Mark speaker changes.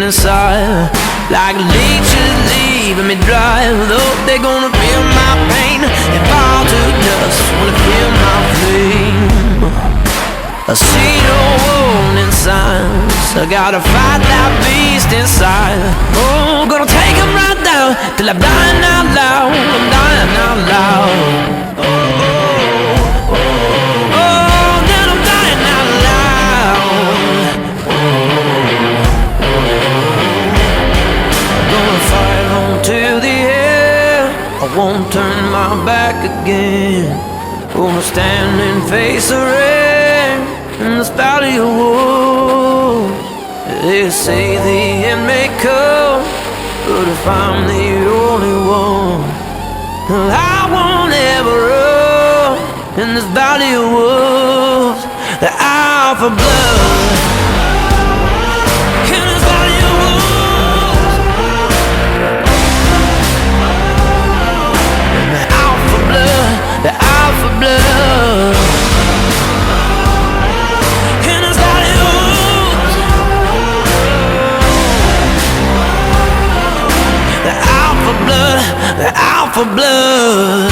Speaker 1: inside, like leeches leaving me dry. Though they're gonna feel my pain and fall to dust when they feel my flame. I see no warning signs, I gotta fight that beast inside. Oh, gonna take him right down till I'm dying out loud. I'm dying out loud. Oh, then I'm dying out loud. I'm gonna fight on to the end, I won't turn my back again. Gonna stand and face the rain in this valley of woe. They say the end may come, but if I'm the only one, I won't ever run in this valley of wolves. The out for blood in this valley of wolves. The out for blood, the out for blood. They're out for blood.